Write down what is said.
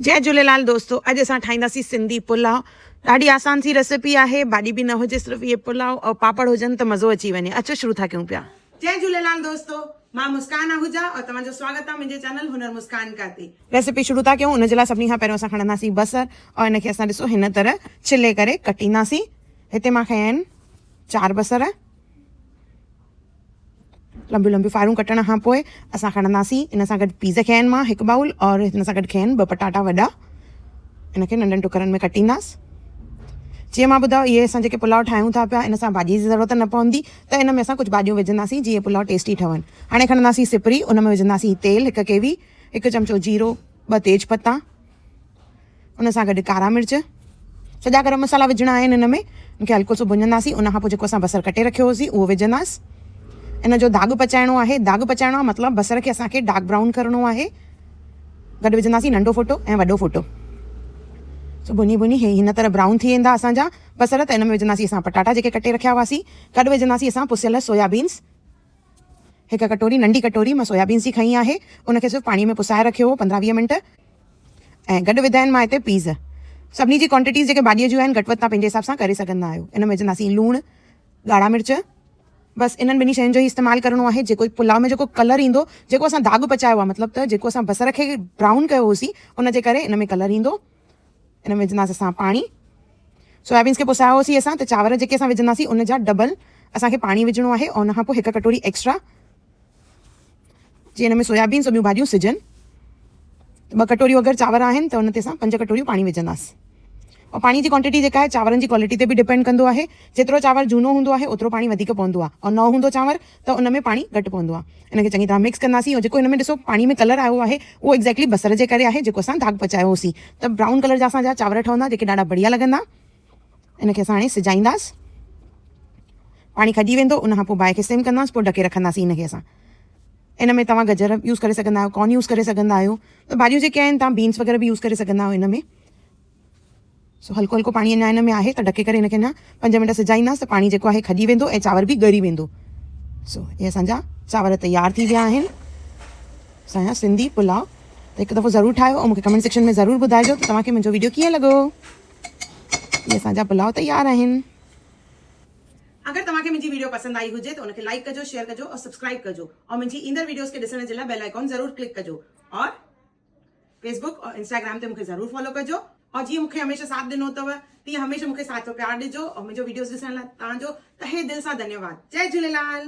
जय झूलेलाल दोस्तों, अॼु असां ठाहींदासीं सिंधी पुलाव। ॾाढी आसान सी रेसिपी आहे। भाॼी बि न हुजे, सिर्फ़ु इहे पुलाव और पापड़ हुजनि त मज़ो अची वञे। अचो शुरू था कयूं पिया। जय झूलेलाल दोस्तों, मां मुस्कान आहूजा और तव्हांजो स्वागत आहे मुंहिंजे चैनल हुनर मुस्कान का ते। रेसिपी शुरू था कयूं। उन जे लाइ सभिनी खां पहिरियों असां खणंदासीं बसर और इनखे असां ॾिसो हिन तरह छिले करे कटींदासीं। हिते मां खया आहिनि 4 बसर। लंबी लंबी फारूं कटण खां पोइ असां खणंदासीं इन सां गॾु पीज़ खया आहिनि मां 1 बाउल और हिन सां गॾु खया आहिनि 2 पटाटा वॾा। इनखे नंढनि टुकरनि में कटींदासीं। जीअं मां ॿुधायो, इहे असां जेके पुलाव ठाहियूं था पिया, इन सां भाॼी जी ज़रूरत न पवंदी, त इन में असां कुझु भाॼियूं विझंदासीं जीअं पुलाव टेस्टी ठहनि। हाणे खणंदासीं सिपरी, उन में विझंदासीं तेल 1 केवी, 1 चमचो जीरो, 2 तेज पत्ता, उन सां गॾु कारा मिर्च, सॼा गरम मसाला विझणा आहिनि इन में। इनखे हल्को सो भुञंदासीं। उन खां पोइ जेको असां बसर कटे रखियो होसीं उहो विझंदासीं। इन जो दाग पचाइणो आहे। दाग पचाइणो आहे मतिलबु बसर खे असांखे डार्क ब्राउन करिणो आहे। गॾु विझंदासीं नंढो फोटो ऐं वॾो फोटो। सो भुनी भुनी हिन तरह ब्राउन थी वेंदा असांजा बसर, त इन में विझंदासीं असां पटाटा जेके कटे रखिया हुआसीं। गॾु विझंदासीं असां पुसियल सोयाबीन्स। 1 कटोरी, नंढी कटोरी मां सोयाबीन्स जी खई आहे। उनखे सिर्फ़ु पाणी में पुसाए रखियो हो 15-20 मिंट। ऐं गॾु विधा आहिनि मां हिते पीज़। सभिनी जी क्वांटिटीज़ जेके भाॼीअ जूं आहिनि घटि वधि तव्हां पंहिंजे हिसाब सां करे सघंदा आहियो। इन में विझंदासीं लूणु, ॻाढ़ा मिर्च। बसि इन्हनि ॿिनी शयुनि जो ई इस्तेमालु करिणो आहे। जेको पुलाव में जेको कलर ईंदो, जेको असां दाग पचायो आहे, मतिलबु त जेको असां बसर खे ब्राउन कयो होसीं, उनजे करे इन में कलर ईंदो। इन में विझंदासीं असां पाणी। सोयाबीन्स खे पुसायो होसीं असां, त चांवर जेके असां विझंदासीं उन जा डबल असांखे पाणी विझणो आहे। और उन खां पोइ 1 कटोरी एक्स्ट्रा, जीअं इन में सोयाबीन्स और ॿियूं भाॼियूं सिजनि। 2 कटोरियूं अगरि चांवर आहिनि त उन ते असां 5 कटोरियूं पाणी विझंदासीं। और पाणी जी क्वांटिटी जेका आहे चांवरनि जी क्वालिटी ते बि डिपेंड कंदो आहे। जेतिरो चांवर झूनो हूंदो आहे ओतिरो पाणी वधीक पवंदो आहे, और नओं हूंदो चांवर त उन में पाणी घटि पवंदो आहे। इनखे चङी तरह मिक्स कंदासीं। और जेको हिन में ॾिसो पाणी में कलर आयो आहे उहो एक्ज़ैक्टली बसर जे करे आहे, जेको असां दाग पचायो होसीं। त ब्राउन कलर जा असांजा चांवर ठहंदा, जेके ॾाढा बढ़िया लॻंदा। इनखे असां हाणे सिजाईंदासीं। पाणी खॼी वेंदो, उन खां पोइ बाहि खे सिम कंदासीं, पोइ ढके रखंदासीं इनखे असां। इन में तव्हां गजर यूज़ करे सघंदा आहियो, कॉर्न यूज़ करे सघंदा आहियो। त भाॼियूं जेके आहिनि तव्हां बीन्स वग़ैरह बि यूज़ करे सघंदा आहियो इन में। सो हल्को हल्को पाणी अञा इन में आहे, त ढके करे इनखे न 5 मिंट सिजाईंदासीं। त पाणी जेको आहे खॼी वेंदो ऐं चांवर बि ॻरी वेंदो। सो इहे असांजा चांवर तयारु थी विया आहिनि, असांजा सिंधी पुलाव। त हिकु दफ़ो ज़रूरु ठाहियो ऐं मूंखे कमेंट सेक्शन में ज़रूरु ॿुधाइजो त तव्हांखे मुंहिंजो वीडियो कीअं लॻो। इहे असांजा पुलाव तयारु आहिनि। अगरि तव्हांखे मुंहिंजी वीडियो पसंदि आई हुजे त उनखे लाइक कजो, शेयर कजो और सब्सक्राइब कजो। और मुंहिंजी ईंदड़ वीडियोस खे ॾिसण जे लाइ बेल आइकॉन ज़रूरु क्लिक कजो। और फेसबुक और इंस्टाग्राम ते मूंखे ज़रूरु फॉलो कजो। और जीअं मूंखे हमेशह साथ ॾिनो अथव, तीअं हमेशह मूंखे साथ और प्यार ॾिजो। और मुंहिंजो वीडियोस ॾिसण लाइ तव्हांजो तहे दिलि सां धन्यवाद। जय झूलेलाल।